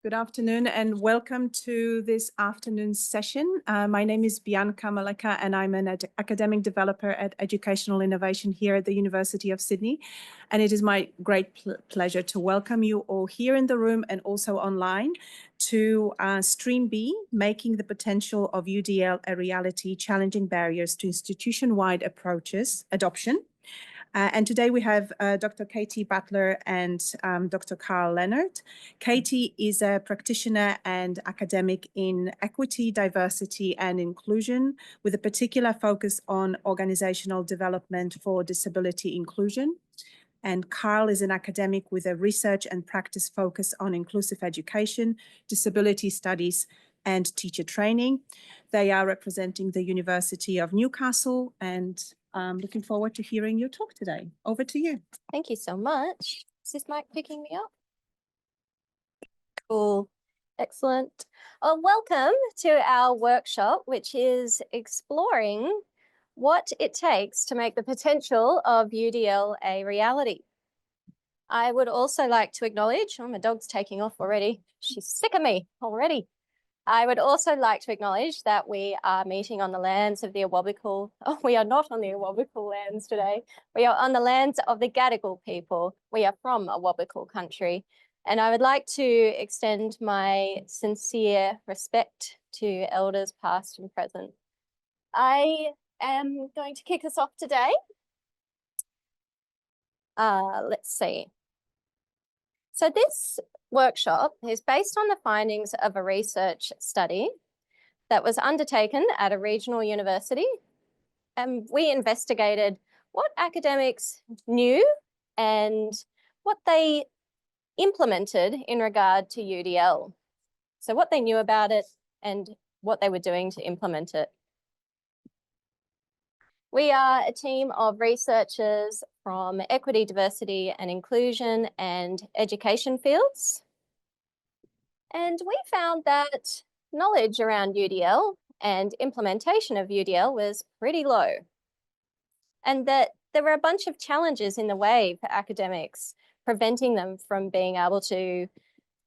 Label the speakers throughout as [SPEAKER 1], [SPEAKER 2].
[SPEAKER 1] Good afternoon and welcome to this afternoon's session. My name is Bianca Maleka and I'm an academic developer at Educational Innovation here at the University of Sydney. And it is my great pleasure to welcome you all here in the room and also online to Stream B, Making the Potential of UDL a Reality, Challenging Barriers to Institution-Wide Adoption. And today we have Dr. Katie Butler and Dr. Carl Leonard. Katie is a practitioner and academic in equity, diversity and inclusion with a particular focus on organizational development for disability inclusion. And Carl is an academic with a research and practice focus on inclusive education, disability studies and teacher training. They are representing the University of Newcastle and looking forward to hearing your talk today. Over to you.
[SPEAKER 2] Thank you so much. Is this mic picking me up? Cool. Excellent. Welcome to our workshop, which is exploring what it takes to make the potential of UDL a reality. I would also like to acknowledge, oh, my dog's taking off already. She's sick of me already. I would also like to acknowledge that we are meeting on the lands of the Awabakal. Oh, we are not on the Awabakal lands today. We are on the lands of the Gadigal people. We are from Awabakal country. And I would like to extend my sincere respect to elders past and present. I am going to kick us off today. Let's see. So this workshop is based on the findings of a research study that was undertaken at a regional university. And we investigated what academics knew and what they implemented in regard to UDL. So what they knew about it and what they were doing to implement it. We are a team of researchers from equity, diversity and inclusion and education fields. And we found that knowledge around UDL and implementation of UDL was pretty low. And that there were a bunch of challenges in the way for academics, preventing them from being able to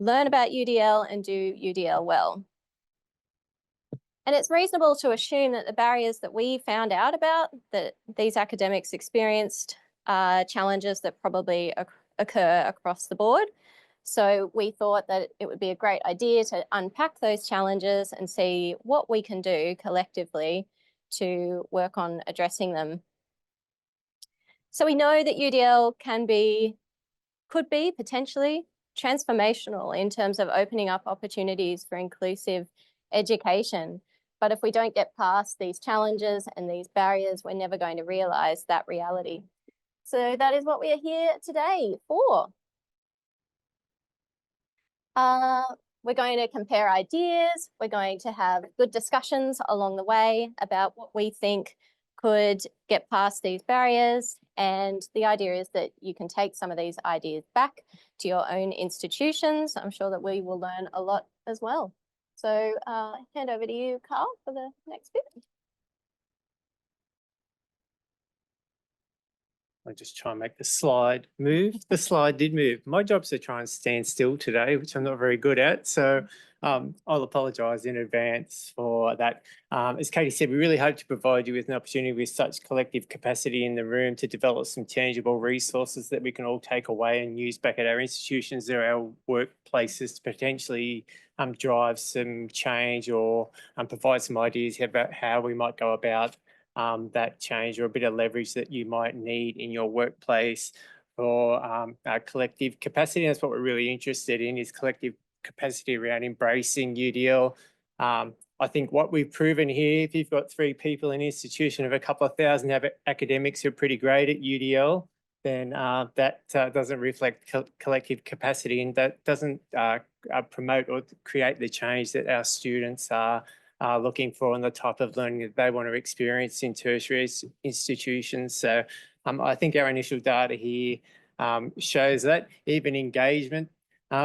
[SPEAKER 2] learn about UDL and do UDL well. And it's reasonable to assume that the barriers that we found out about that these academics experienced are challenges that probably occur across the board. So we thought that it would be a great idea to unpack those challenges and see what we can do collectively to work on addressing them. So we know that UDL could be potentially transformational in terms of opening up opportunities for inclusive education. But if we don't get past these challenges and these barriers, we're never going to realise that reality. So that is what we are here today for. We're going to compare ideas. We're going to have good discussions along the way about what we think could get past these barriers. And the idea is that you can take some of these ideas back to your own institutions. I'm sure that we will learn a lot as well. So hand over to you, Carl, for the next bit.
[SPEAKER 3] I'll just try and make the slide move. The slide did move. My job's to try and stand still today, which I'm not very good at. So I'll apologise in advance for that. As Katie said, we really hope to provide you with an opportunity with such collective capacity in the room to develop some tangible resources that we can all take away and use back at our institutions or our workplaces to potentially drive some change or provide some ideas about how we might go about that change or a bit of leverage that you might need in your workplace for our collective capacity. That's what we're really interested in, is collective capacity around embracing UDL. I think what we've proven here, if you've got 3 people in an institution of a couple of thousand academics who are pretty great at UDL, then that doesn't reflect collective capacity, and that doesn't promote or create the change that our students are looking for and the type of learning that they want to experience in tertiary institutions. So I think our initial data here shows that even engagement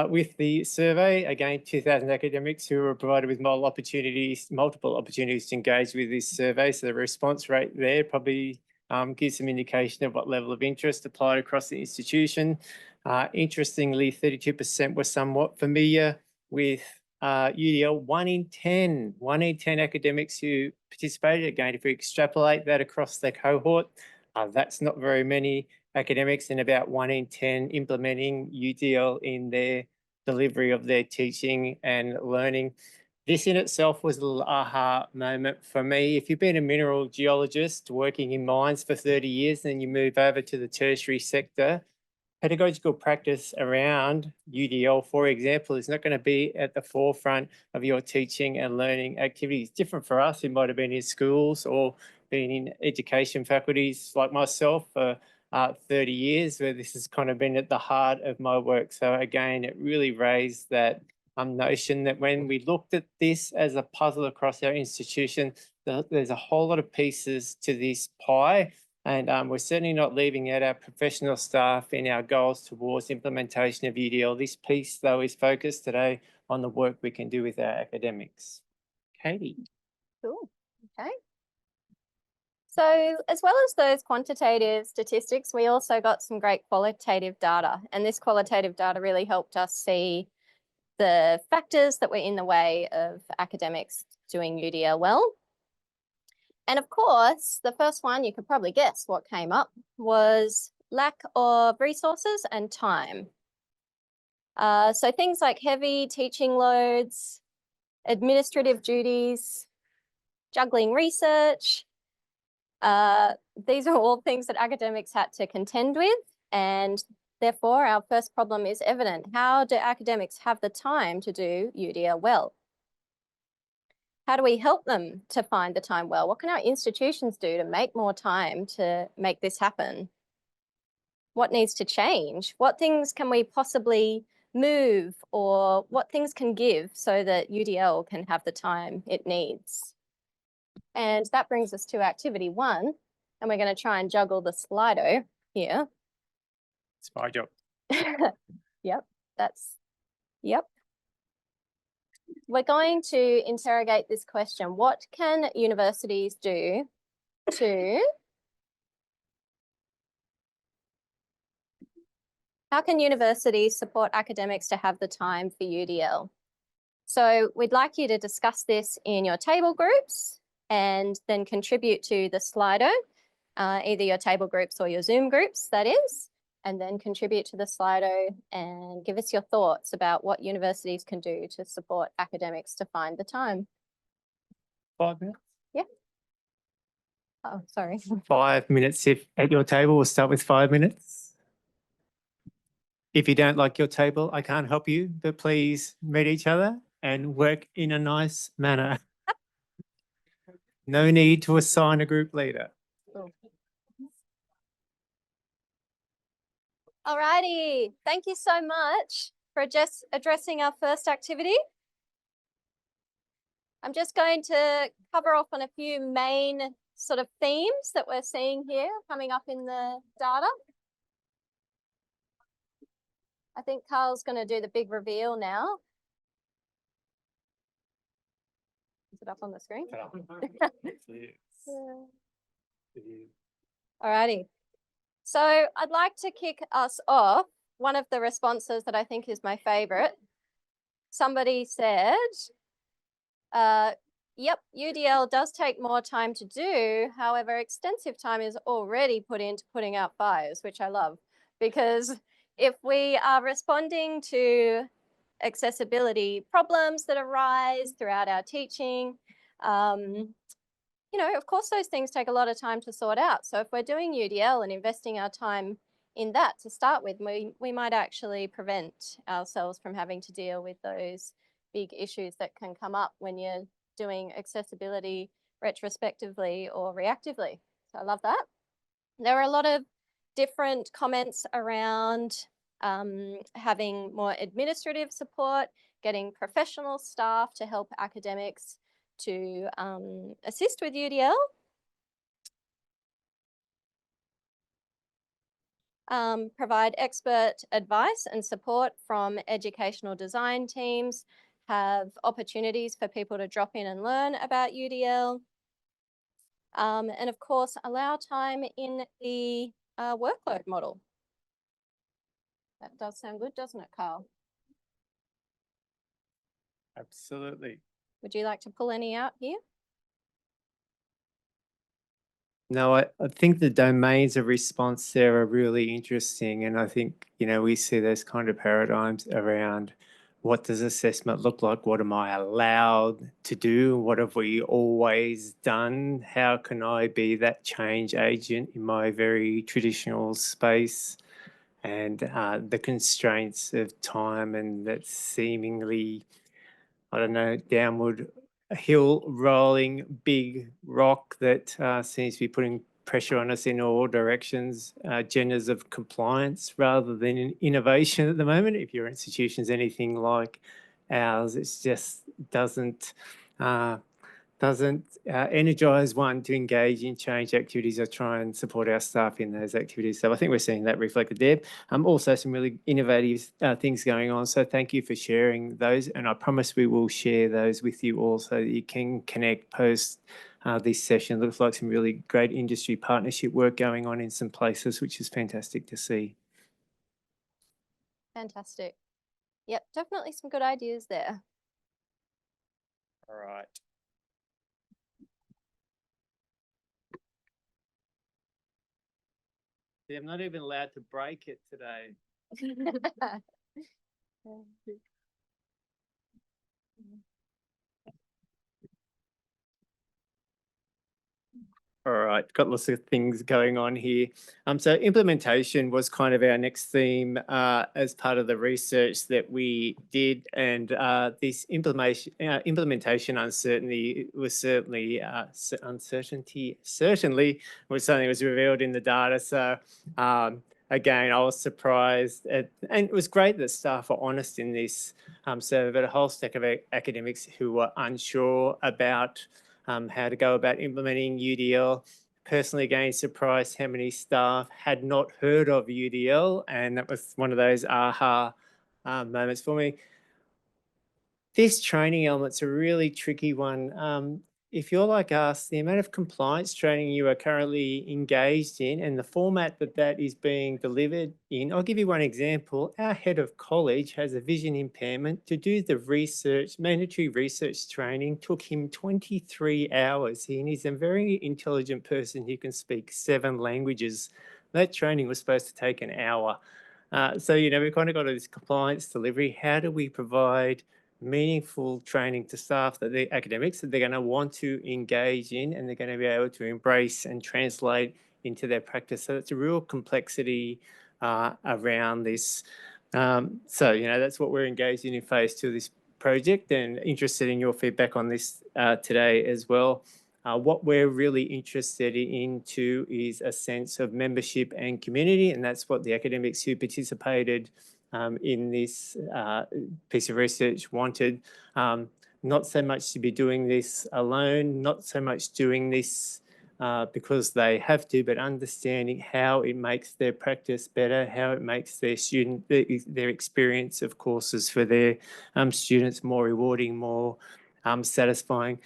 [SPEAKER 3] with the survey, again, 2,000 academics who were provided with multiple opportunities to engage with this survey. So the response rate there probably gives some indication of what level of interest applied across the institution. Interestingly, 32% were somewhat familiar with UDL, 1 in 10 academics who participated. Again, if we extrapolate that across the cohort, that's not very many academics, and about 1 in 10 implementing UDL in their delivery of their teaching and learning. This in itself was a little aha moment for me. If you've been a mineral geologist working in mines for 30 years, then you move over to the tertiary sector, pedagogical practice around UDL, for example, is not going to be at the forefront of your teaching and learning activities. Different for us, it might have been in schools or been in education faculties like myself for 30 years, where this has kind of been at the heart of my work. So again, it really raised that notion that when we looked at this as a puzzle across our institution, there's a whole lot of pieces to this pie. And we're certainly not leaving out our professional staff in our goals towards implementation of UDL. This piece, though, is focused today on the work we can do with our academics. Katie.
[SPEAKER 2] Cool. Okay. So as well as those quantitative statistics, we also got some great qualitative data. And this qualitative data really helped us see the factors that were in the way of academics doing UDL well. And of course, the first one, you could probably guess what came up, was lack of resources and time. So things like heavy teaching loads, administrative duties, juggling research. These are all things that academics had to contend with, and therefore our first problem is evident. How do academics have the time to do UDL well? How do we help them to find the time well? What can our institutions do to make more time to make this happen? What needs to change? What things can we possibly move, or what things can give so that UDL can have the time it needs? And that brings us to activity 1, and we're going to try and juggle the Slido here.
[SPEAKER 3] It's my job.
[SPEAKER 2] Yep. We're going to interrogate this question. What can universities do to... How can universities support academics to have the time for UDL? So we'd like you to discuss this in your table groups and then contribute to the Slido, either your table groups or your Zoom groups, that is, and then contribute to the Slido and give us your thoughts about what universities can do to support academics to find the time.
[SPEAKER 3] 5 minutes?
[SPEAKER 2] Yeah. Oh, sorry.
[SPEAKER 3] 5 minutes if at your table. We'll start with 5 minutes. If you don't like your table, I can't help you, but please meet each other and work in a nice manner. No need to assign a group leader.
[SPEAKER 2] Cool. Alrighty, thank you so much for just addressing our first activity. I'm just going to cover off on a few main sort of themes that we're seeing here coming up in the data. I think Carl's going to do the big reveal now. Is it up on the screen? Alrighty. So I'd like to kick us off. One of the responses that I think is my favorite. Somebody said, yep, UDL does take more time to do. However, extensive time is already put into putting out fires, which I love, because if we are responding to accessibility problems that arise throughout our teaching, you know, of course, those things take a lot of time to sort out. So if we're doing UDL and investing our time in that to start with, we might actually prevent ourselves from having to deal with those big issues that can come up when you're doing accessibility retrospectively or reactively. So I love that. There are a lot of different comments around having more administrative support, getting professional staff to help academics to assist with UDL. Provide expert advice and support from educational design teams, have opportunities for people to drop in and learn about UDL. And of course, allow time in the workload model. That does sound good, doesn't it, Carl?
[SPEAKER 3] Absolutely.
[SPEAKER 2] Would you like to pull any out here?
[SPEAKER 3] No, I think the domains of response there are really interesting. And I think, we see those kind of paradigms around what does assessment look like? What am I allowed to do? What have we always done? How can I be that change agent in my very traditional space? And the constraints of time and that seemingly, I don't know, downward hill rolling big rock that seems to be putting pressure on us in all directions, genders of compliance rather than in innovation at the moment. If your institution's anything like ours, it just doesn't energize one to engage in change activities or try and support our staff in those activities. So I think we're seeing that reflected there. Also some really innovative things going on. So thank you for sharing those. And I promise we will share those with you all so that you can connect post this session. Looks like some really great industry partnership work going on in some places, which is fantastic to see.
[SPEAKER 2] Fantastic. Yep, definitely some good ideas there.
[SPEAKER 3] All right. See, I'm not even allowed to break it today. All right, got lots of things going on here. So implementation was kind of our next theme as part of the research that we did, and this implementation uncertainty was certainly certainly was something that was revealed in the data. So again, I was surprised, and it was great that staff were honest in this. So, but a whole stack of academics who were unsure about how to go about implementing UDL. Personally, again, surprised how many staff had not heard of UDL, and that was one of those aha moments for me. This training element's a really tricky one. If you're like us, the amount of compliance training you are currently engaged in and the format that is being delivered in, I'll give you one example. Our head of college has a vision impairment. To do the research, mandatory research training took him 23 hours. He's a very intelligent person who can speak 7 languages. That training was supposed to take an hour. So, we've kind of got this compliance delivery. How do we provide meaningful training to staff that the academics that they're going to want to engage in and they're going to be able to embrace and translate into their practice? So it's a real complexity around this. So, that's what we're engaged in phase 2 of this project, and interested in your feedback on this today as well. What we're really interested into is a sense of membership and community, and that's what the academics who participated in this piece of research wanted. Not so much to be doing this alone, not so much doing this because they have to, but understanding how it makes their practice better, how it makes their experience of courses for their students more rewarding, more satisfying.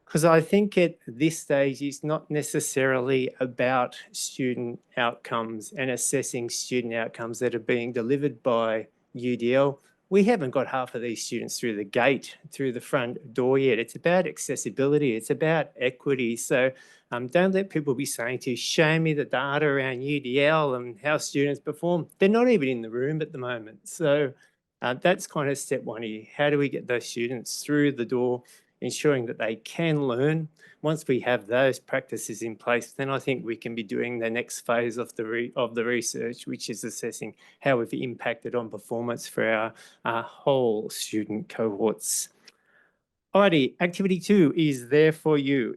[SPEAKER 3] Because I think at this stage, it's not necessarily about student outcomes and assessing student outcomes that are being delivered by UDL. We haven't got half of these students through the gate, through the front door yet. It's about accessibility. It's about equity. So don't let people be saying to you, show me the data around UDL and how students perform. They're not even in the room at the moment. So that's kind of step 1 here. How do we get those students through the door, ensuring that they can learn? Once we have those practices in place, then I think we can be doing the next phase of the research, which is assessing how we've impacted on performance for our whole student cohorts. Alrighty, activity 2 is there for you.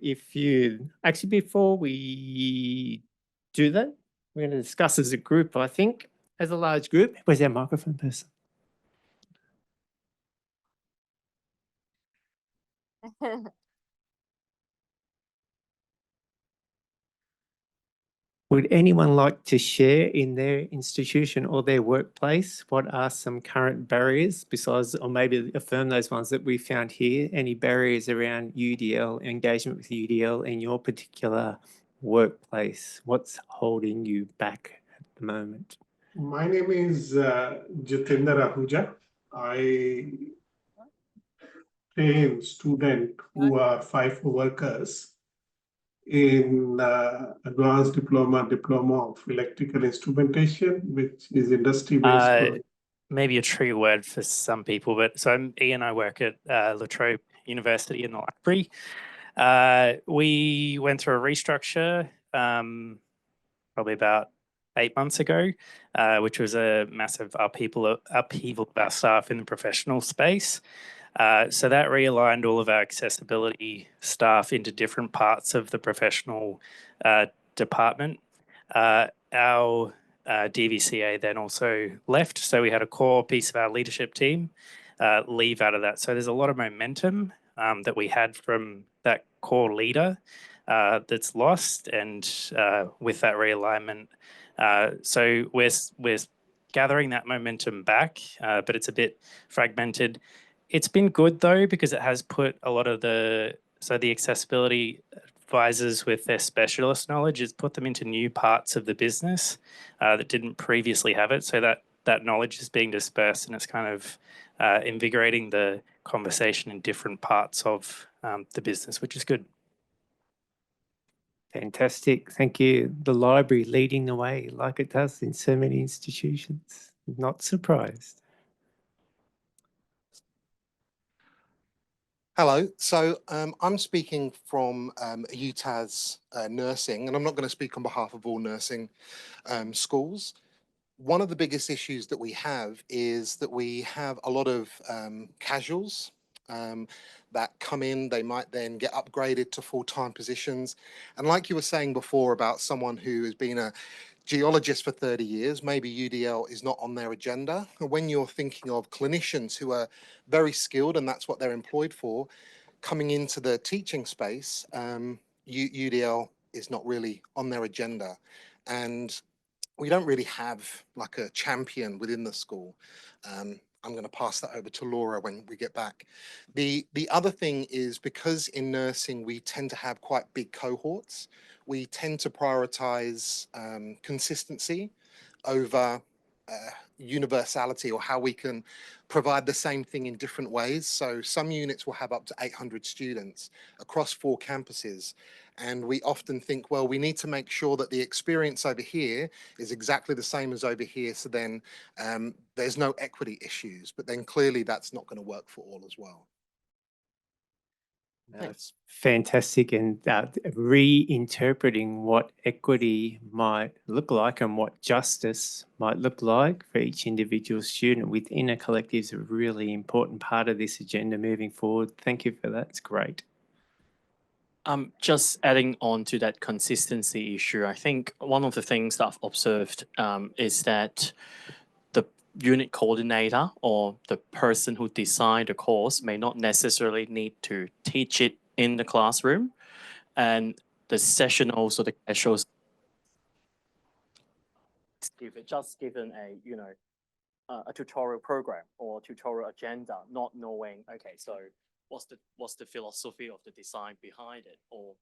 [SPEAKER 3] Actually, before we do that, we're going to discuss as a group, I think, as a large group. Where's our microphone person? Would anyone like to share in their institution or their workplace what are some current barriers besides, or maybe affirm those ones that we found here, any barriers around UDL, engagement with UDL in your particular workplace? What's holding you back at the moment?
[SPEAKER 4] My name is Jatinder Ahuja. I train students who are FIFO workers in advanced diploma of electrical instrumentation, which is industry-based.
[SPEAKER 5] Maybe a tree word for some people, but so I'm Ian. I work at La Trobe University in the library. We went through a restructure probably about 8 months ago, which was a massive upheaval of our staff in the professional space. So that realigned all of our accessibility staff into different parts of the professional department. Our DVCA then also left, so we had a core piece of our leadership team leave out of that. So there's a lot of momentum that we had from that core leader that's lost, and with that realignment, so we're gathering that momentum back, but it's a bit fragmented. It's been good though, because it has put a lot of the accessibility advisors with their specialist knowledge, has put them into new parts of the business that didn't previously have it. So that knowledge is being dispersed, and it's kind of invigorating the conversation in different parts of the business, which is good.
[SPEAKER 3] Fantastic. Thank you. The library leading the way like it does in so many institutions. Not surprised.
[SPEAKER 6] Hello. So I'm speaking from UTAS nursing, and I'm not going to speak on behalf of all nursing schools. One of the biggest issues that we have is that we have a lot of casuals that come in. They might then get upgraded to full-time positions. And like you were saying before about someone who has been a geologist for 30 years, maybe UDL is not on their agenda. When you're thinking of clinicians who are very skilled and that's what they're employed for, coming into the teaching space, UDL is not really on their agenda. And we don't really have like a champion within the school. I'm going to pass that over to Laura when we get back. The other thing is, because in nursing we tend to have quite big cohorts, we tend to prioritize consistency over universality, or how we can provide the same thing in different ways. So some units will have up to 800 students across 4 campuses. And we often think, well, we need to make sure that the experience over here is exactly the same as over here. So then there's no equity issues, but then clearly that's not going to work for all as well.
[SPEAKER 3] That's fantastic, and reinterpreting what equity might look like and what justice might look like for each individual student within a collective is a really important part of this agenda moving forward. Thank you for that. It's great.
[SPEAKER 7] Just adding on to that consistency issue, I think one of the things that I've observed is that the unit coordinator or the person who designed the course may not necessarily need to teach it in the classroom, and the sessionals or the casuals just given a tutorial program or tutorial agenda, not knowing, okay, so what's the philosophy of the design behind it, or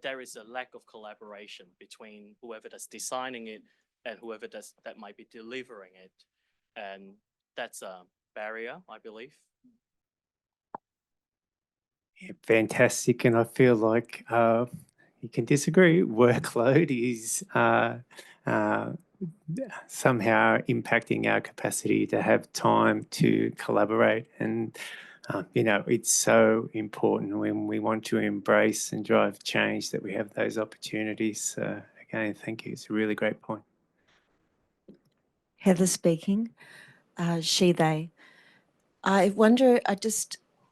[SPEAKER 7] there is a lack of collaboration between whoever that's designing it and whoever that might be delivering it, and that's a barrier, I believe.
[SPEAKER 3] Yeah, fantastic, and I feel like you can disagree. Workload is somehow impacting our capacity to have time to collaborate, and it's so important when we want to embrace and drive change that we have those opportunities. Again, thank you. It's a really great point.
[SPEAKER 8] Heather speaking, she, they. I wonder,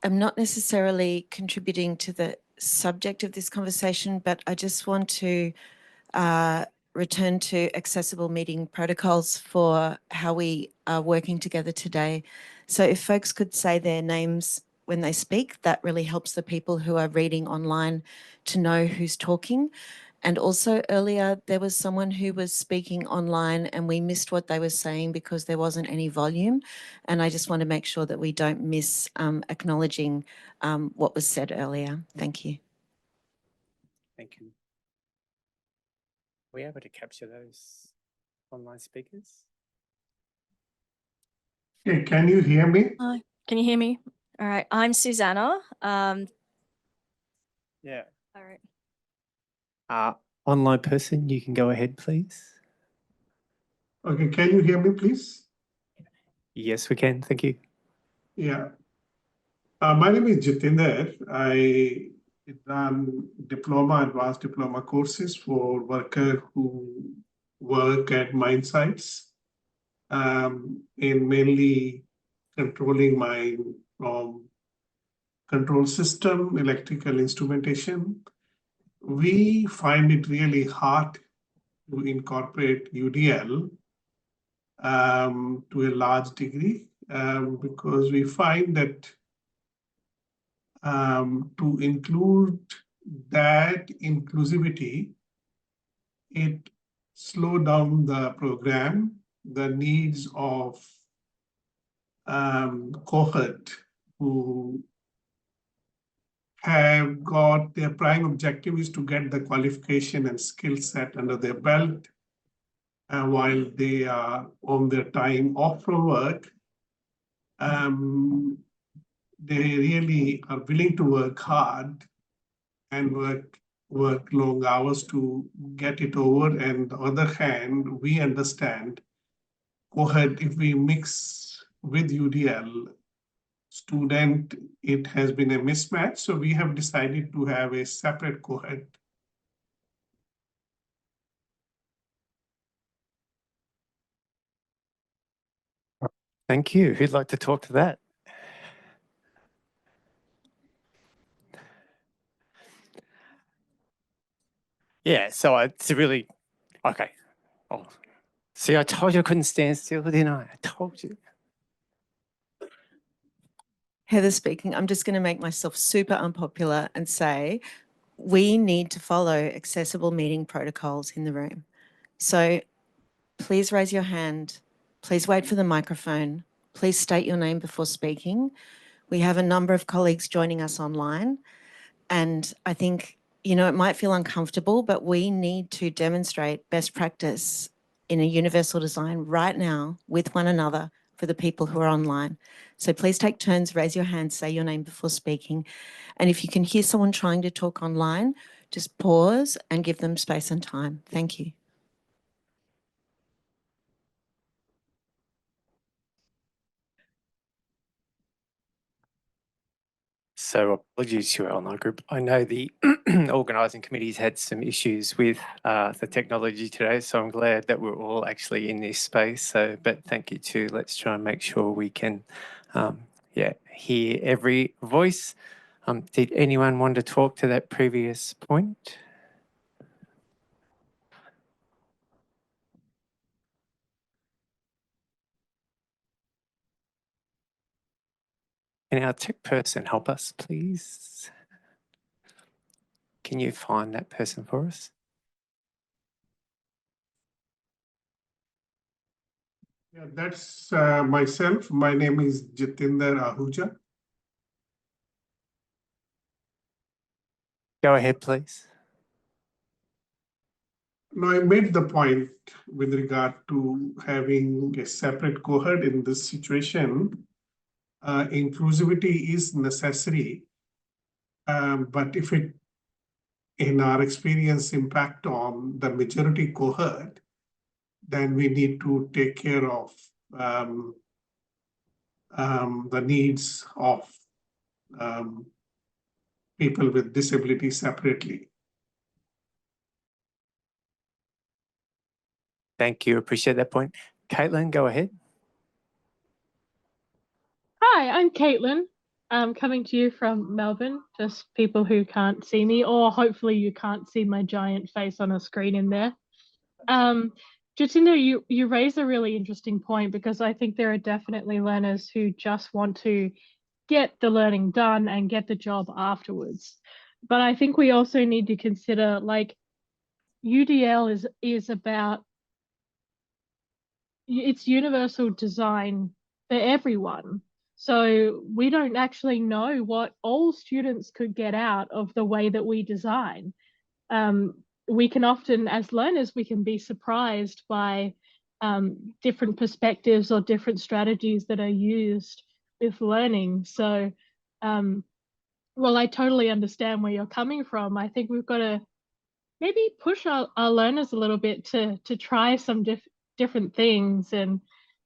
[SPEAKER 8] I'm not necessarily contributing to the subject of this conversation, but I just want to return to accessible meeting protocols for how we are working together today. So if folks could say their names when they speak, that really helps the people who are reading online to know who's talking. And also earlier, there was someone who was speaking online and we missed what they were saying because there wasn't any volume. And I just want to make sure that we don't miss acknowledging what was said earlier. Thank you.
[SPEAKER 3] Thank you. Are we able to capture those online speakers?
[SPEAKER 4] Hey, can you hear me?
[SPEAKER 9] Hi, can you hear me? All right, I'm Susanna.
[SPEAKER 3] Yeah.
[SPEAKER 9] All right.
[SPEAKER 3] Online person, you can go ahead, please.
[SPEAKER 4] Okay, can you hear me, please?
[SPEAKER 3] Yes, we can. Thank you.
[SPEAKER 4] Yeah. My name is Jitinder. I run diploma, advanced diploma courses for workers who work at mine sites, in mainly controlling mine from control system, electrical instrumentation. We find it really hard to incorporate UDL to a large degree because we find that to include that inclusivity, it slow down the program, the needs of cohort who have got their prime objective is to get the qualification and skill set under their belt while they are on their time off from work. They really are willing to work hard and work long hours to get it over. And the other hand, we understand cohort, if we mix with UDL student, it has been a mismatch. So we have decided to have a separate cohort.
[SPEAKER 3] Thank you. Who'd like to talk to that? Yeah, so it's really, okay. Oh, see, I told you I couldn't stand still, didn't I? I told you.
[SPEAKER 8] Heather speaking. I'm just going to make myself super unpopular and say we need to follow accessible meeting protocols in the room. So please raise your hand. Please wait for the microphone. Please state your name before speaking. We have a number of colleagues joining us online. And I think, you know, it might feel uncomfortable, but we need to demonstrate best practice in a universal design right now with one another for the people who are online. So please take turns, raise your hand, say your name before speaking. And if you can hear someone trying to talk online, just pause and give them space and time. Thank you.
[SPEAKER 3] So apologies to our online group. I know the organising committee's had some issues with the technology today, so I'm glad that we're all actually in this space. So, but thank you too. Let's try and make sure we can, hear every voice. Did anyone want to talk to that previous point? Can our tech person help us, please? Can you find that person for us?
[SPEAKER 4] Yeah, that's myself. My name is Jitinder Ahuja.
[SPEAKER 3] Go ahead, please.
[SPEAKER 4] Now, I made the point with regard to having a separate cohort in this situation. Inclusivity is necessary, but if it, in our experience, impact on the majority cohort, then we need to take care of the needs of people with disabilities separately.
[SPEAKER 3] Thank you. Appreciate that point. Caitlin, go ahead.
[SPEAKER 10] Hi, I'm Caitlin. I'm coming to you from Melbourne, just people who can't see me, or hopefully you can't see my giant face on a screen in there. Jatinder, you raise a really interesting point, because I think there are definitely learners who just want to get the learning done and get the job afterwards. But I think we also need to consider, like, UDL is about, it's universal design for everyone. So we don't actually know what all students could get out of the way that we design. We can often, as learners, we can be surprised by different perspectives or different strategies that are used with learning. So well, I totally understand where you're coming from. I think we've got to maybe push our learners a little bit to try some different things, and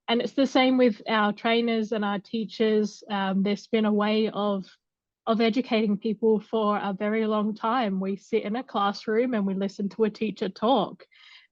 [SPEAKER 10] it's the same with our trainers and our teachers. There's been a way of educating people for a very long time. We sit in a classroom and we listen to a teacher talk,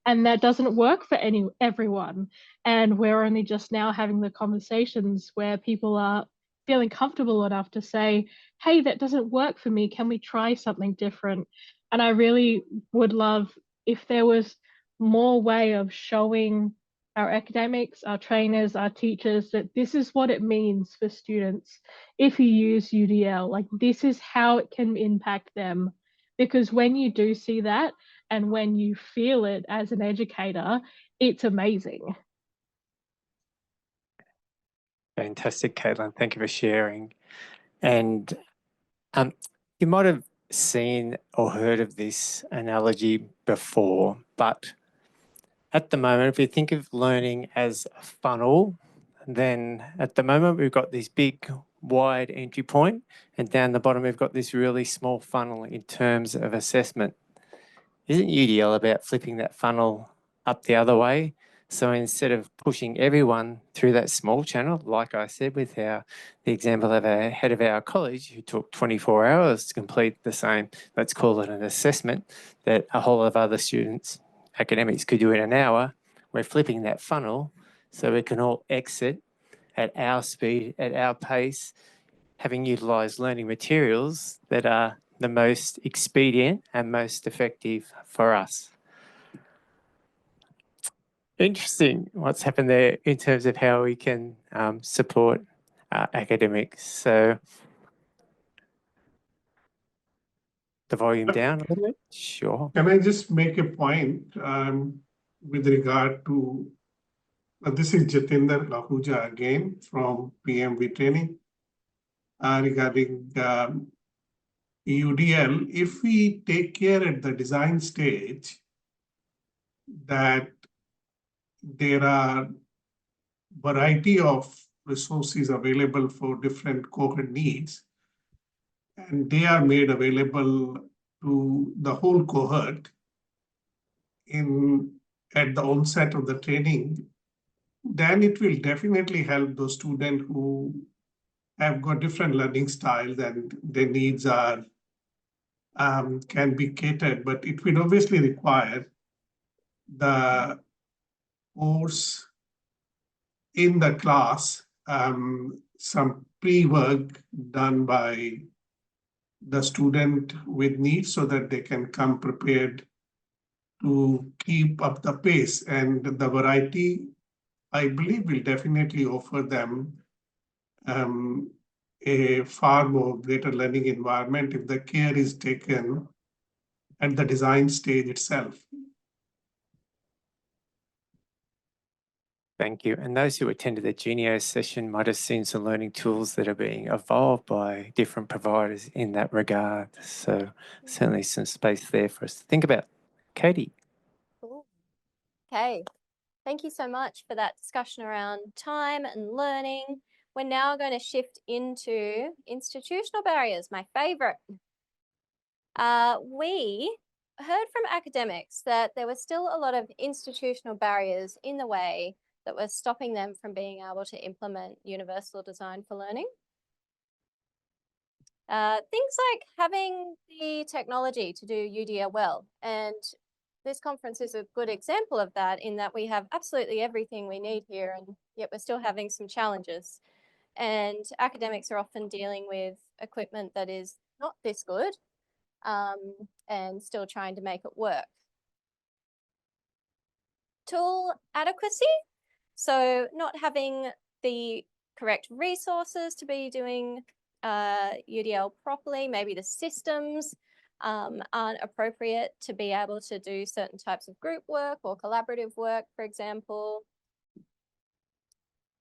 [SPEAKER 10] and that doesn't work for everyone. And we're only just now having the conversations where people are feeling comfortable enough to say, hey, that doesn't work for me. Can we try something different? And I really would love if there was more way of showing our academics, our trainers, our teachers that this is what it means for students if you use UDL. Like, this is how it can impact them. Because when you do see that and when you feel it as an educator, it's amazing.
[SPEAKER 3] Fantastic, Caitlin. Thank you for sharing. And you might have seen or heard of this analogy before, but at the moment, if you think of learning as a funnel, then at the moment we've got this big wide entry point, and down the bottom we've got this really small funnel in terms of assessment. Isn't UDL about flipping that funnel up the other way? So instead of pushing everyone through that small channel, like I said with the example of a head of our college who took 24 hours to complete the same, let's call it an assessment, that a whole lot of other students, academics, could do in an hour, we're flipping that funnel so we can all exit at our speed, at our pace, having utilised learning materials that are the most expedient and most effective for us. Interesting what's happened there in terms of how we can support academics. So the volume down a little bit? Sure.
[SPEAKER 4] Can I just make a point with regard to, this is Jatinder Lahuja again from PMV training regarding UDL. If we take care at the design stage that there are variety of resources available for different cohort needs, and they are made available to the whole cohort at the onset of the training, then it will definitely help those students who have got different learning styles and their needs are can be catered, but it will obviously require the course in the class, some pre-work done by the student with needs so that they can come prepared to keep up the pace. And the variety, I believe, will definitely offer them a far more greater learning environment if the care is taken at the design stage itself.
[SPEAKER 3] Thank you. And those who attended the Genio session might have seen some learning tools that are being evolved by different providers in that regard. So certainly some space there for us to think about. Katie.
[SPEAKER 2] Cool. Okay, thank you so much for that discussion around time and learning. We're now going to shift into institutional barriers, my favorite. We heard from academics that there were still a lot of institutional barriers in the way that were stopping them from being able to implement universal design for learning. Things like having the technology to do UDL well. And this conference is a good example of that, in that we have absolutely everything we need here, and yet we're still having some challenges. And academics are often dealing with equipment that is not this good and still trying to make it work. Tool adequacy. So not having the correct resources to be doing UDL properly. Maybe the systems aren't appropriate to be able to do certain types of group work or collaborative work, for example.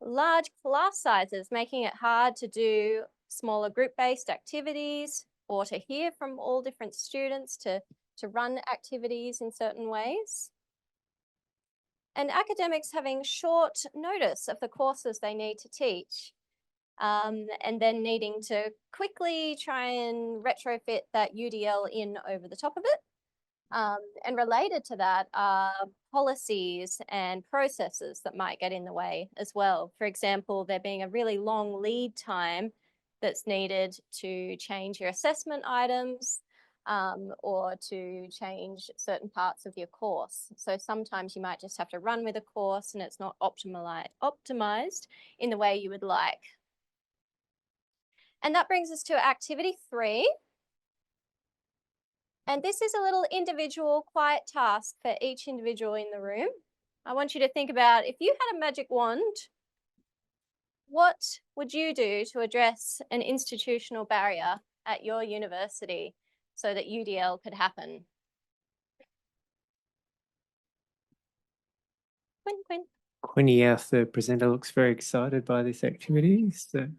[SPEAKER 2] Large class sizes, making it hard to do smaller group-based activities or to hear from all different students to run activities in certain ways. And academics having short notice of the courses they need to teach. and then needing to quickly try and retrofit that UDL in over the top of it. And related to that are policies and processes that might get in the way as well. For example, there being a really long lead time that's needed to change your assessment items or to change certain parts of your course. So sometimes you might just have to run with a course and it's not optimized in the way you would like. And that brings us to activity 3. And this is a little individual quiet task for each individual in the room. I want you to think about, if you had a magic wand, what would you do to address an institutional barrier at your university so that UDL could happen? Quinn.
[SPEAKER 3] Quinny, our third presenter, looks very excited by this activity. So.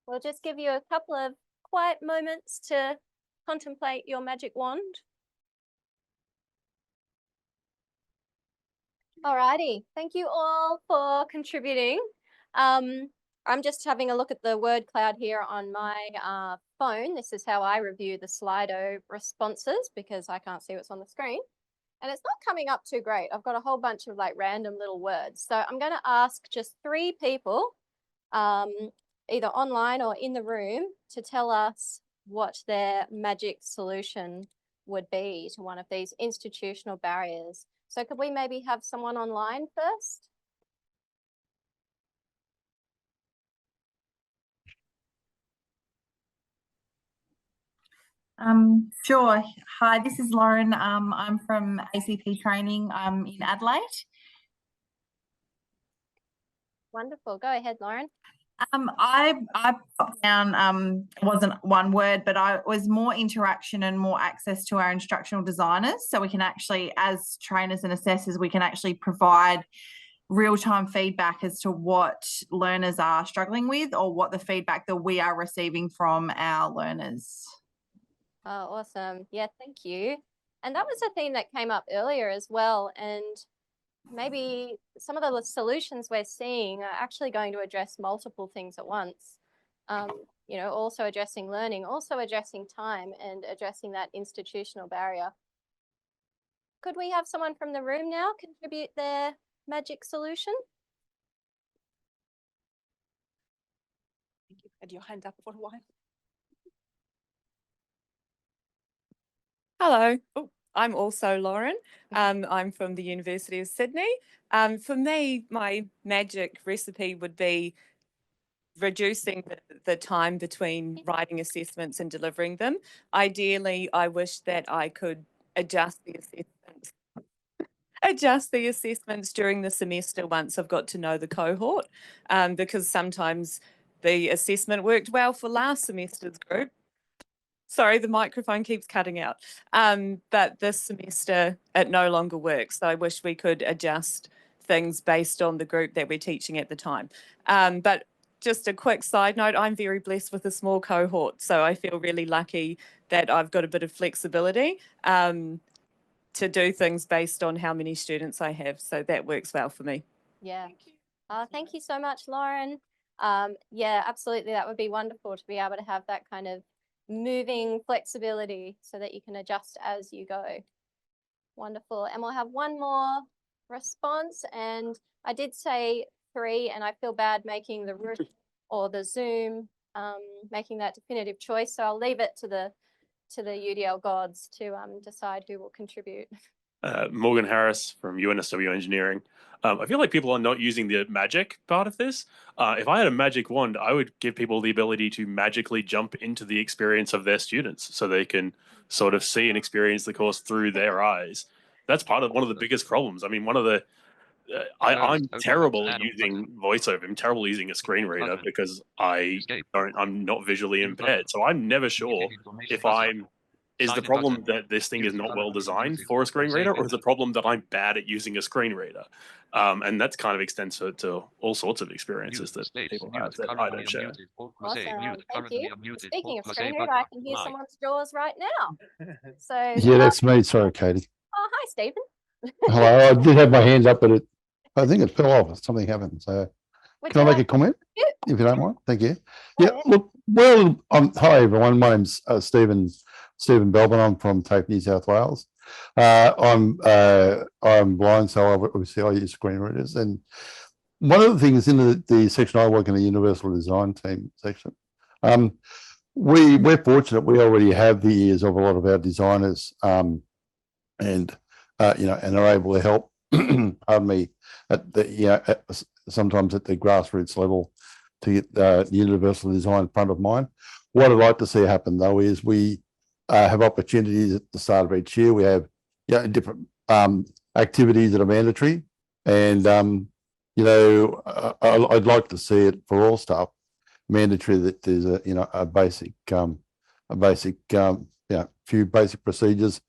[SPEAKER 2] We'll just give you a couple of quiet moments to contemplate your magic wand. Alrighty, thank you all for contributing. I'm just having a look at the word cloud here on my phone. This is how I review the Slido responses because I can't see what's on the screen. And it's not coming up too great. I've got a whole bunch of like random little words. So I'm going to ask just 3 people, either online or in the room, to tell us what their magic solution would be to one of these institutional barriers. So could we maybe have someone online first?
[SPEAKER 11] Sure. Hi, this is Lauren. I'm from ACP training. I'm in Adelaide.
[SPEAKER 2] Wonderful. Go ahead, Lauren.
[SPEAKER 11] I popped down, it wasn't one word, but I was more interaction and more access to our instructional designers. So we can actually, as trainers and assessors, we can actually provide real-time feedback as to what learners are struggling with or what the feedback that we are receiving from our learners.
[SPEAKER 2] Oh, awesome. Yeah, thank you. And that was a theme that came up earlier as well. And maybe some of the solutions we're seeing are actually going to address multiple things at once. You know, also addressing learning, also addressing time and addressing that institutional barrier. Could we have someone from the room now contribute their magic solution?
[SPEAKER 1] You had your hand up for a while.
[SPEAKER 12] Hello. Oh, I'm also Lauren. I'm from the University of Sydney. For me, my magic recipe would be reducing the time between writing assessments and delivering them. Ideally, I wish that I could adjust the assessments during the semester once I've got to know the cohort, because sometimes the assessment worked well for last semester's group. Sorry, the microphone keeps cutting out. But this semester, it no longer works. So I wish we could adjust things based on the group that we're teaching at the time. But just a quick side note, I'm very blessed with a small cohort. So I feel really lucky that I've got a bit of flexibility to do things based on how many students I have. So that works well for me.
[SPEAKER 2] Yeah. Thank you so much, Lauren. Yeah, absolutely. That would be wonderful to be able to have that kind of moving flexibility so that you can adjust as you go. Wonderful. And we'll have one more response. And I did say 3, and I feel bad making the room or the Zoom, making that definitive choice. So I'll leave it to the UDL gods to decide who will contribute.
[SPEAKER 13] Morgan Harris from UNSW Engineering. I feel like people are not using the magic part of this. If I had a magic wand, I would give people the ability to magically jump into the experience of their students so they can sort of see and experience the course through their eyes. That's part of one of the biggest problems. I mean, one of the I'm terrible at using voiceover. I'm terrible at using a screen reader because I'm not visually impaired. So I'm never sure if is the problem that this thing is not well designed for a screen reader, or is the problem that I'm bad at using a screen reader? And that's kind of extends to all sorts of experiences that people have that I don't share.
[SPEAKER 2] Awesome. Thank you. Speaking of screen reader, I can hear someone's jaws right now. So
[SPEAKER 14] yeah, that's me. Sorry, Katie.
[SPEAKER 2] oh, hi, Stephen.
[SPEAKER 14] Hello. I did have my hands up, but I think it fell off. Something happened. So
[SPEAKER 2] Which
[SPEAKER 14] can I make
[SPEAKER 2] one?
[SPEAKER 14] a comment,
[SPEAKER 2] Yeah.
[SPEAKER 14] if you don't mind? Thank you.
[SPEAKER 2] Go
[SPEAKER 14] Yeah,
[SPEAKER 2] ahead.
[SPEAKER 14] look, well, hi everyone. My name's Stephen Belbin. I'm from TAFE, New South Wales. I'm blind, so obviously I use screen readers. And one of the things in the section I work in, the Universal Design Team section, we're fortunate we already have the ears of a lot of our designers, and and are able to help. Pardon me, at the sometimes at the grassroots level to get the universal design front of mind. What I'd like to see happen though is we have opportunities at the start of each year. We have different activities that are mandatory, and I'd like to see it for all staff mandatory that there's a basic few basic procedures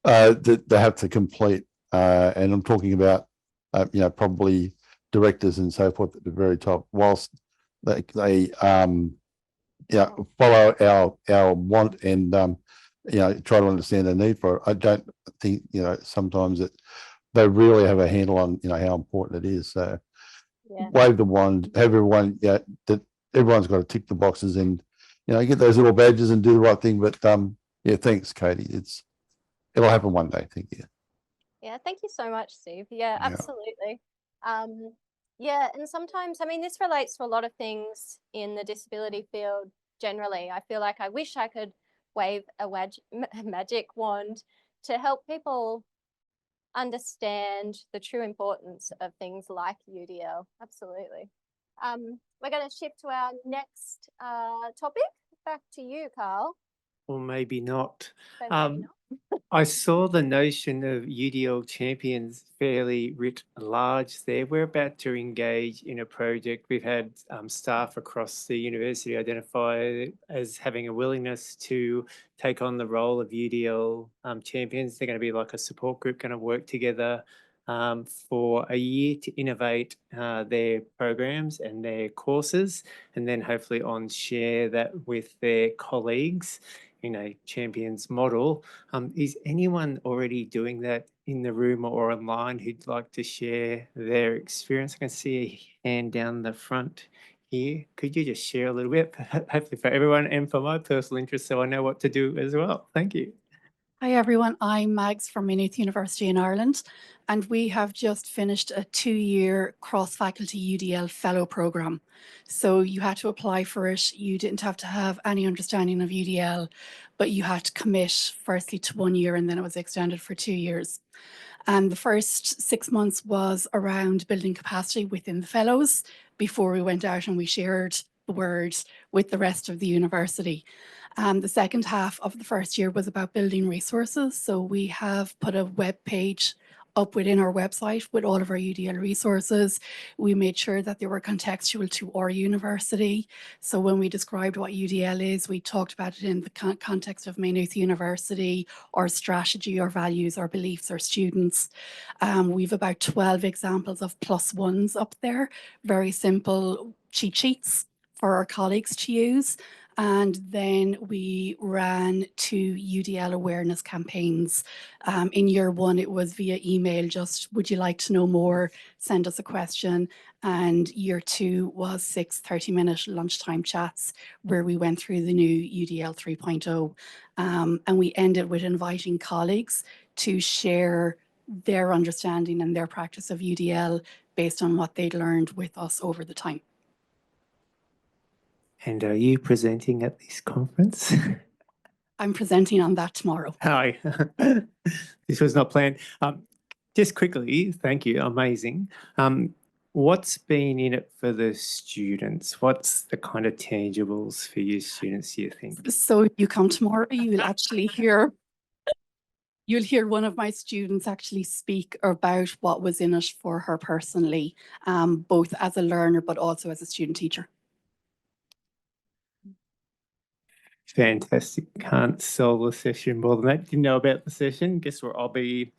[SPEAKER 14] that they have to complete, and I'm talking about probably directors and so forth at the very top, whilst they follow our want and try to understand the need for it. I don't think sometimes that they really have a handle on how important it is. So wave the wand, have everyone that everyone's got to tick the boxes and get those little badges and do the right thing. But thanks, Katie. It'll happen one day. Thank you.
[SPEAKER 2] Yeah, thank you so much, Steve. Yeah, absolutely. Yeah, and sometimes, I mean, this relates to a lot of things in the disability field generally. I feel like I wish I could wave a magic wand to help people understand the true importance of things like UDL. Absolutely. We're going to shift to our next topic. Back to you, Carl.
[SPEAKER 3] Or maybe not.
[SPEAKER 2] So maybe not.
[SPEAKER 3] I saw the notion of UDL champions fairly writ large there. We're about to engage in a project. We've had staff across the university identify as having a willingness to take on the role of UDL champions. They're going to be like a support group, going to work together for a year to innovate their programs and their courses, and then hopefully share that with their colleagues in a champions model. Is anyone already doing that in the room or online who'd like to share their experience? I can see a hand down the front here. Could you just share a little bit, hopefully for everyone and for my personal interest, so I know what to do as well? Thank you.
[SPEAKER 15] Hi everyone, I'm Mags from Maynooth University in Ireland, and we have just finished a 2-year cross-faculty UDL fellow programme. So you had to apply for it, you didn't have to have any understanding of UDL, but you had to commit firstly to 1 year and then it was extended for 2 years. And the first 6 months was around building capacity within the fellows before we went out and we shared the word with the rest of the university. The second half of the first year was about building resources. So we have put a web page up within our website with all of our UDL resources. We made sure that they were contextual to our university. So when we described what UDL is, we talked about it in the context of Maynooth University, our strategy, our values, our beliefs, our students. We've about 12 examples of +1s up there, very simple cheat sheets for our colleagues to use. And then we ran 2 UDL awareness campaigns. In year 1, it was via email, just would you like to know more? Send us a question. And year 2 was 6 30-minute lunchtime chats where we went through the new UDL 3.0. And we ended with inviting colleagues to share their understanding and their practice of UDL based on what they'd learned with us over the time.
[SPEAKER 3] And are you presenting at this conference?
[SPEAKER 15] I'm presenting on that tomorrow.
[SPEAKER 3] Hi. This was not planned. Just quickly, thank you, amazing. What's been in it for the students? What's the kind of tangibles for you students, you think?
[SPEAKER 15] So you come tomorrow, you'll actually hear one of my students actually speak about what was in it for her personally, both as a learner, but also as a student teacher.
[SPEAKER 3] Fantastic. Can't sell the session more than that. Didn't know about the session. Guess where I'll be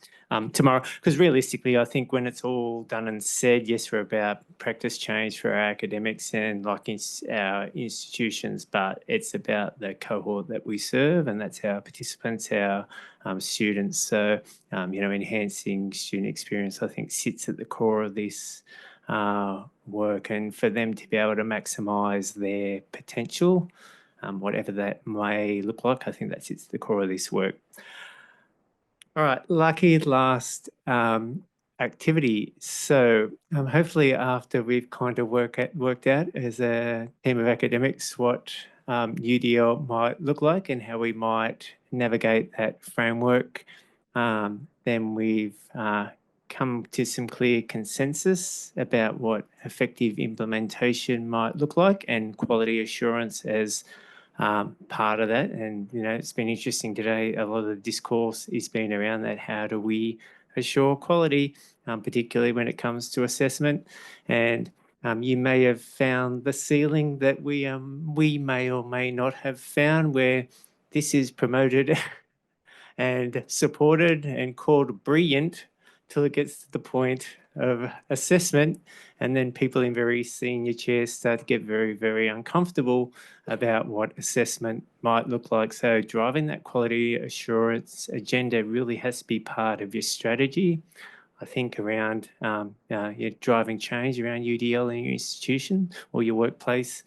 [SPEAKER 3] tomorrow. Because realistically, I think when it's all done and said, yes, we're about practice change for our academics and like our institutions, but it's about the cohort that we serve, and that's our participants, our students. So, enhancing student experience, I think, sits at the core of this work, and for them to be able to maximise their potential, whatever that may look like, I think that sits at the core of this work. All right, lucky last activity. So hopefully after we've kind of worked out as a team of academics what UDL might look like and how we might navigate that framework, then we've come to some clear consensus about what effective implementation might look like and quality assurance as part of that. And, it's been interesting today. A lot of the discourse has been around that. How do we assure quality, particularly when it comes to assessment? And you may have found the ceiling that we may or may not have found, where this is promoted and supported and called brilliant till it gets to the point of assessment, and then people in very senior chairs start to get very, very uncomfortable about what assessment might look like. So driving that quality assurance agenda really has to be part of your strategy, I think, around your driving change around UDL in your institution or your workplace.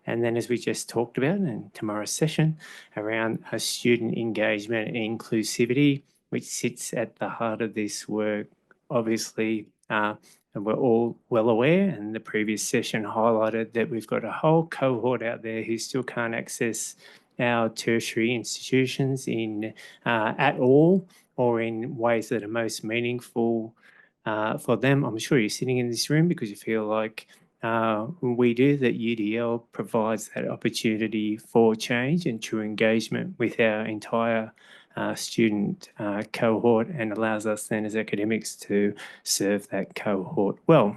[SPEAKER 3] And then, as we just talked about in tomorrow's session, around student engagement and inclusivity, which sits at the heart of this work, obviously. And we're all well aware, and the previous session highlighted that we've got a whole cohort out there who still can't access our tertiary institutions at all, or in ways that are most meaningful for them. I'm sure you're sitting in this room because you feel like we do, that UDL provides that opportunity for change and true engagement with our entire student cohort, and allows us then as academics to serve that cohort well.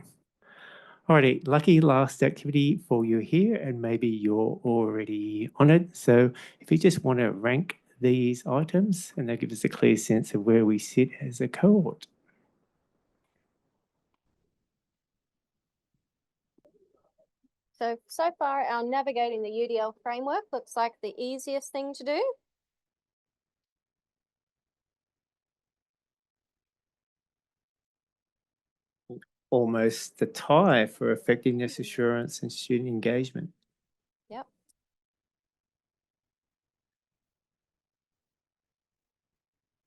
[SPEAKER 3] Alrighty, lucky last activity for you here, and maybe you're already on it. So if you just want to rank these items, and they'll give us a clear sense of where we sit as a cohort.
[SPEAKER 2] So far, our navigating the UDL framework looks like the easiest thing to do.
[SPEAKER 3] Almost the tie for effectiveness assurance and student engagement.
[SPEAKER 2] Yep.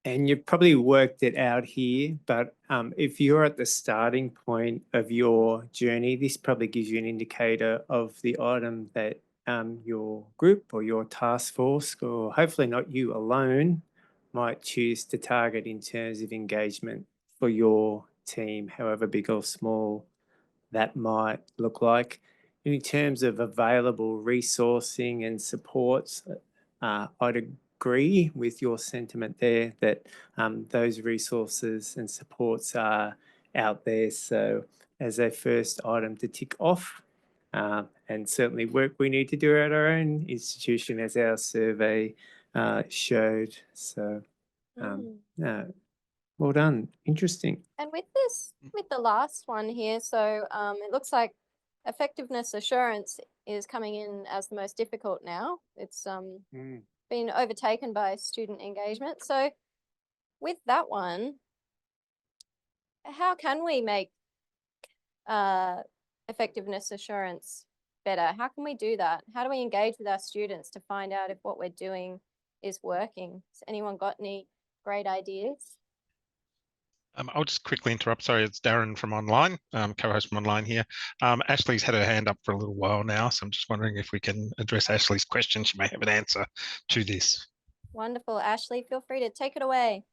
[SPEAKER 3] And you've probably worked it out here, but if you're at the starting point of your journey, this probably gives you an indicator of the item that your group or your task force, or hopefully not you alone, might choose to target in terms of engagement for your team, however big or small that might look like. In terms of available resourcing and supports, I'd agree with your sentiment there that those resources and supports are out there. So as a first item to tick off, and certainly work we need to do at our own institution, as our survey showed. So well done. Interesting.
[SPEAKER 2] And with the last one here, so it looks like effectiveness assurance is coming in as the most difficult now. It's been overtaken by student engagement. So with that one, how can we make effectiveness assurance better? How can we do that? How do we engage with our students to find out if what we're doing is working? Has anyone got any great ideas?
[SPEAKER 16] I'll just quickly interrupt. Sorry, it's Darren from online, co-host from online here. Ashley's had her hand up for a little while now, so I'm just wondering if we can address Ashley's question. She may have an answer to this.
[SPEAKER 2] Wonderful, Ashley. Feel free to take it away.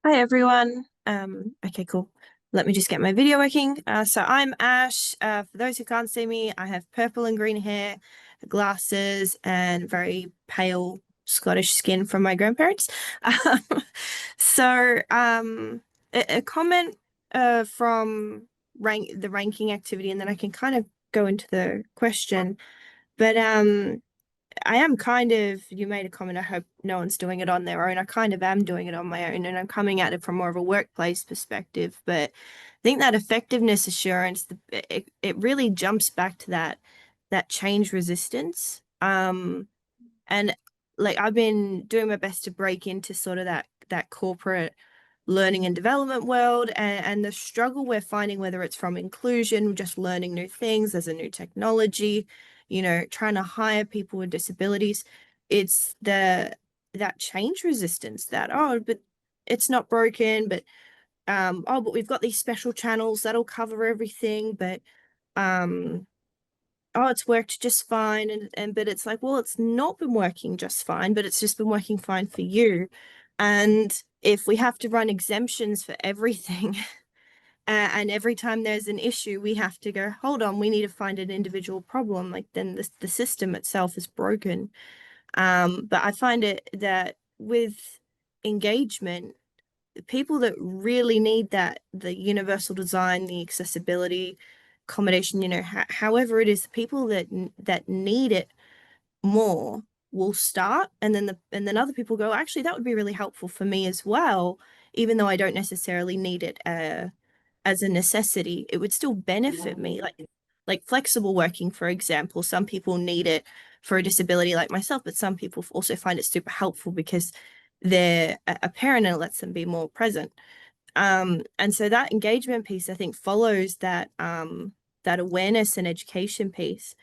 [SPEAKER 17] Hi, everyone. Okay, cool. Let me just get my video working. So I'm Ash. For those who can't see me, I have purple and green hair, glasses, and very pale Scottish skin from my grandparents. So a comment from the ranking activity, and then I can kind of go into the question. But I am kind of, you made a comment, I hope no one's doing it on their own. I kind of am doing it on my own, and I'm coming at it from more of a workplace perspective. But I think that effectiveness assurance, it really jumps back to that change resistance. And like I've been doing my best to break into sort of that corporate learning and development world, and the struggle we're finding, whether it's from inclusion, just learning new things, there's a new technology, you know, trying to hire people with disabilities, it's that change resistance that, oh, but it's not broken, but oh, but we've got these special channels that'll cover everything, but oh, it's worked just fine, and but it's like, well, it's not been working just fine, but it's just been working fine for you. And if we have to run exemptions for everything, and every time there's an issue, we have to go, hold on, we need to find an individual problem, like then the system itself is broken. But I find it that with engagement, people that really need that, the universal design, the accessibility, accommodation, you know, however it is, the people that need it more will start, and then other people go, actually that would be really helpful for me as well, even though I don't necessarily need it as a necessity. It would still benefit me, like flexible working, for example. Some people need it for a disability like myself, but some people also find it super helpful because they're a parent and it lets them be more present. And so that engagement piece, I think, follows that that awareness and education piece.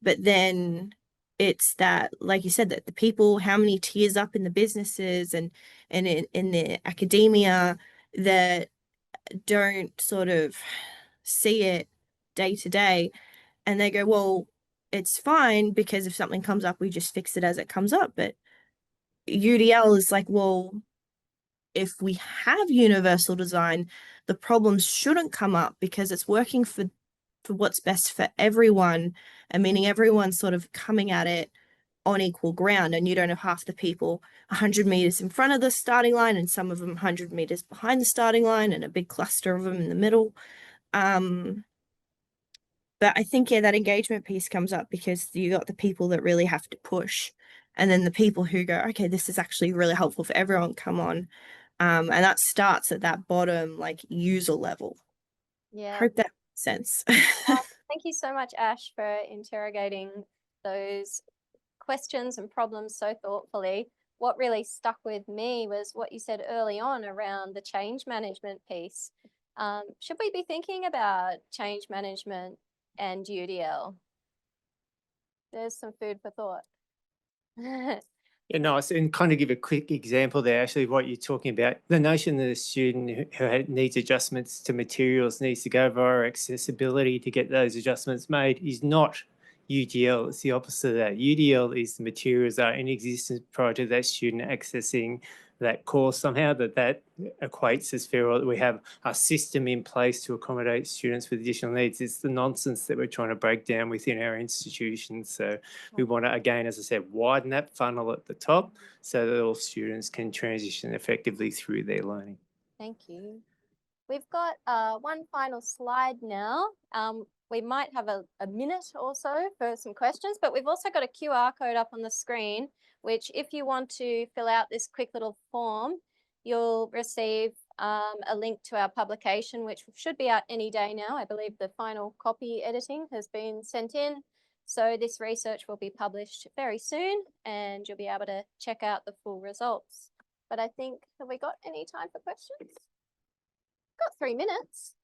[SPEAKER 17] But then it's that, like you said, that the people, how many tiers up in the businesses and in the academia that don't sort of see it day to day, and they go, well, it's fine because if something comes up, we just fix it as it comes up. But UDL is like, well, if we have universal design, the problems shouldn't come up because it's working for what's best for everyone, and meaning everyone's sort of coming at it on equal ground, and you don't have half the people 100 meters in front of the starting line and some of them 100 meters behind the starting line and a big cluster of them in the middle. But I think, yeah, that engagement piece comes up because you got the people that really have to push, and then the people who go, okay, this is actually really helpful for everyone, come on. And that starts at that bottom, like, user level.
[SPEAKER 2] Yeah.
[SPEAKER 17] Hope that makes sense.
[SPEAKER 2] Thank you so much, Ash, for interrogating those questions and problems so thoughtfully. What really stuck with me was what you said early on around the change management piece. Should we be thinking about change management and UDL? There's some food for thought.
[SPEAKER 3] Yeah, nice. And kind of give a quick example there, actually, what you're talking about. The notion that a student who needs adjustments to materials needs to go via accessibility to get those adjustments made is not UDL. It's the opposite of that. UDL is the materials that are in existence prior to that student accessing that course somehow, that equates as fair, or that we have a system in place to accommodate students with additional needs. It's the nonsense that we're trying to break down within our institutions. So we want to, again, as I said, widen that funnel at the top so that all students can transition effectively through their learning.
[SPEAKER 2] Thank you. We've got one final slide now. We might have a minute or so for some questions, but we've also got a QR code up on the screen, which if you want to fill out this quick little form, you'll receive a link to our publication, which should be out any day now. I believe the final copy editing has been sent in. So this research will be published very soon and you'll be able to check out the full results. But I think, have we got any time for questions? Got 3 minutes.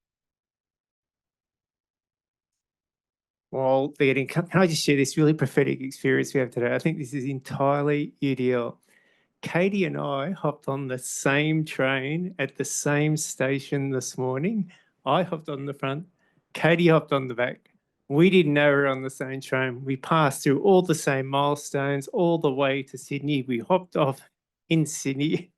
[SPEAKER 3] Well, can I just share this really prophetic experience we have today? I think this is entirely UDL. Katie and I hopped on the same train at the same station this morning. I hopped on the front, Katie hopped on the back. We didn't know we were on the same train. We passed through all the same milestones all the way to Sydney. We hopped off in Sydney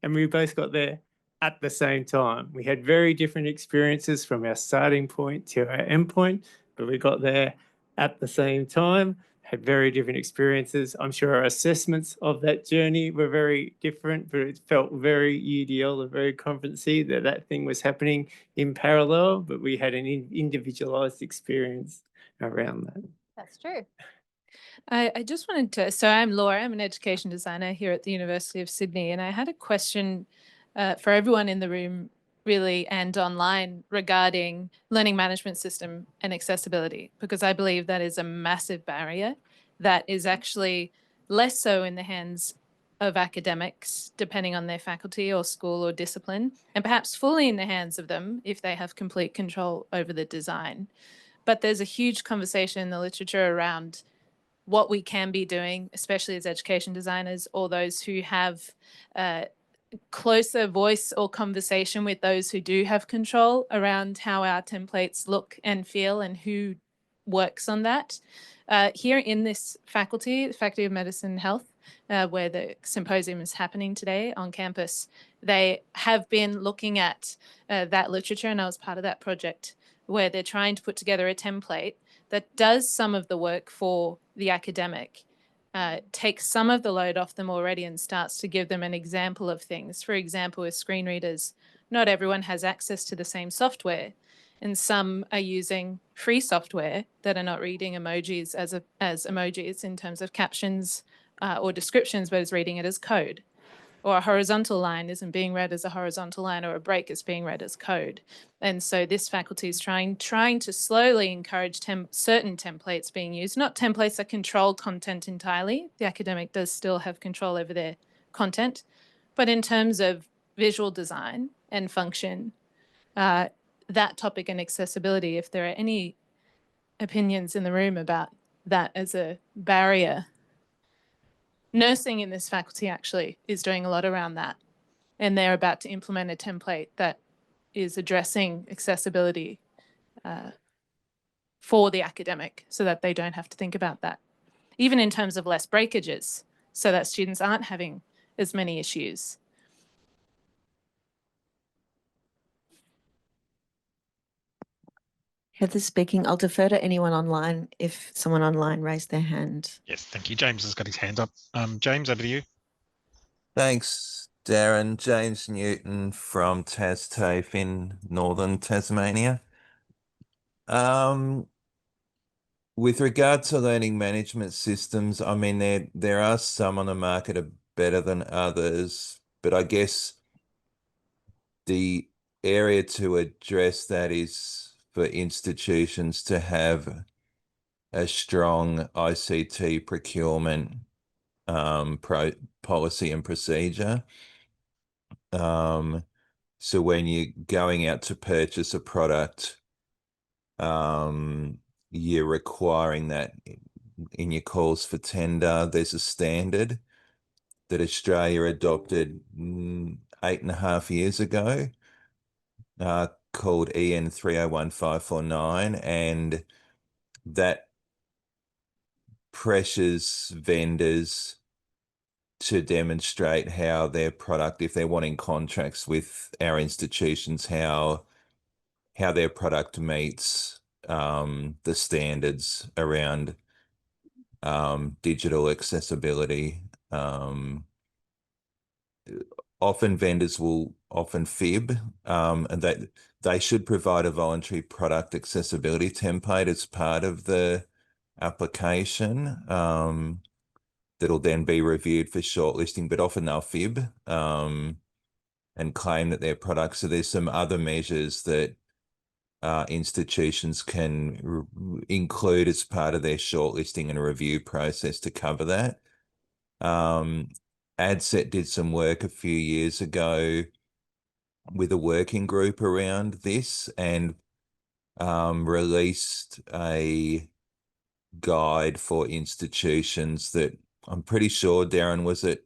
[SPEAKER 3] and we both got there at the same time. We had very different experiences from our starting point to our end point, but we got there at the same time, had very different experiences. I'm sure our assessments of that journey were very different, but it felt very UDL and very conferencey that thing was happening in parallel, but we had an individualized experience around that.
[SPEAKER 2] That's true.
[SPEAKER 18] I just wanted to, so I'm Laura, I'm an education designer here at the University of Sydney, and I had a question for everyone in the room really and online regarding learning management system and accessibility, because I believe that is a massive barrier that is actually less so in the hands of academics, depending on their faculty or school or discipline, and perhaps fully in the hands of them if they have complete control over the design. But there's a huge conversation in the literature around what we can be doing, especially as education designers, or those who have closer voice or conversation with those who do have control around how our templates look and feel and who works on that. Here in this faculty, the Faculty of Medicine and Health, where the symposium is happening today on campus, they have been looking at that literature, and I was part of that project, where they're trying to put together a template that does some of the work for the academic, takes some of the load off them already and starts to give them an example of things. For example, with screen readers, not everyone has access to the same software, and some are using free software that are not reading emojis as emojis in terms of captions or descriptions, but is reading it as code. Or a horizontal line isn't being read as a horizontal line, or a break is being read as code. And so this faculty is trying to slowly encourage certain templates being used, not templates that control content entirely. The academic does still have control over their content, but in terms of visual design and function, that topic and accessibility, if there are any opinions in the room about that as a barrier. Nursing in this faculty actually is doing a lot around that, and they're about to implement a template that is addressing accessibility for the academic so that they don't have to think about that, even in terms of less breakages, so that students aren't having as many issues.
[SPEAKER 8] Heather speaking. I'll defer to anyone online if someone online raised their hand.
[SPEAKER 16] Yes, thank you. James has got his hand up. James, over to you.
[SPEAKER 19] Thanks, Darren. James Newton from TasTAFE in northern Tasmania. With regard to learning management systems, I mean, there are some on the market are better than others, but I guess the area to address that is for institutions to have a strong ICT procurement policy and procedure. So when you're going out to purchase a product, you're requiring that in your calls for tender. There's a standard that Australia adopted 8.5 years ago, called EN 301549, and that pressures vendors to demonstrate how their product, if they're wanting contracts with our institutions, how their product meets the standards around digital accessibility. Often vendors will fib, and that they should provide a voluntary product accessibility template as part of the application. That'll then be reviewed for shortlisting, but often they'll fib and claim that their products. So there's some other measures that institutions can include as part of their shortlisting and review process to cover that. ADCET did some work a few years ago with a working group around this and released a guide for institutions that I'm pretty sure, Darren, was it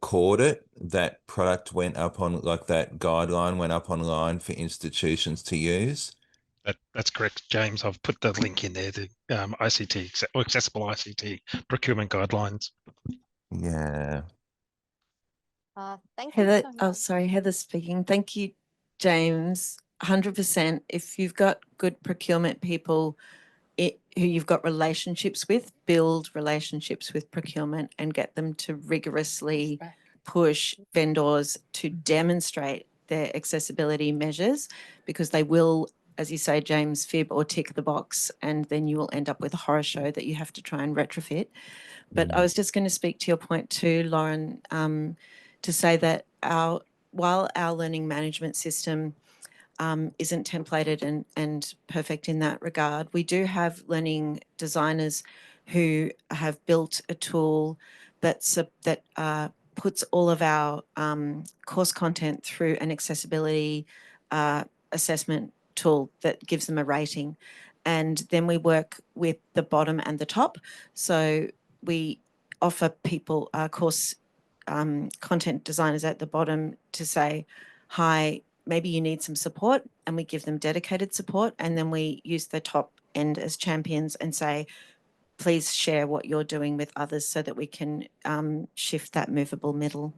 [SPEAKER 19] Cordit, that product went up on, like that guideline went up online for institutions to use?
[SPEAKER 16] That's correct, James. I've put the link in there, the ICT, or accessible ICT procurement guidelines.
[SPEAKER 19] Yeah.
[SPEAKER 2] Thank
[SPEAKER 8] Heather,
[SPEAKER 2] you.
[SPEAKER 8] oh, sorry, Heather speaking. Thank you, James. 100%. If you've got good procurement people who you've got relationships with, build relationships with procurement and get them to rigorously push vendors to demonstrate their accessibility measures, because they will as you say, James, fib or tick the box, and then you will end up with a horror show that you have to try and retrofit. But I was just going to speak to your point too, Lauren, to say that while our learning management system isn't templated and perfect in that regard, we do have learning designers who have built a tool that puts all of our course content through an accessibility assessment tool that gives them a rating. And then we work with the bottom and the top. So we offer people course content designers at the bottom to say, hi, maybe you need some support, and we give them dedicated support. And then we use the top end as champions and say, please share what you're doing with others so that we can shift that movable middle.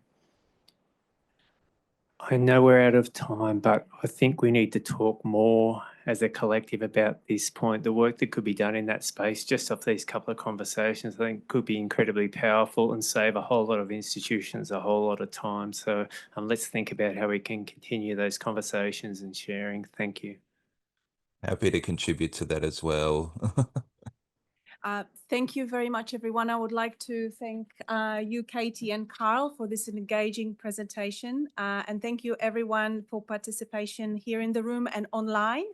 [SPEAKER 3] I know we're out of time, but I think we need to talk more as a collective about this point. The work that could be done in that space, just off these couple of conversations, I think could be incredibly powerful and save a whole lot of institutions a whole lot of time. So let's think about how we can continue those conversations and sharing. Thank you.
[SPEAKER 19] Happy to contribute to that as well.
[SPEAKER 1] Thank you very much, everyone. I would like to thank you, Katie and Carl, for this engaging presentation. And thank you, everyone, for participation here in the room and online.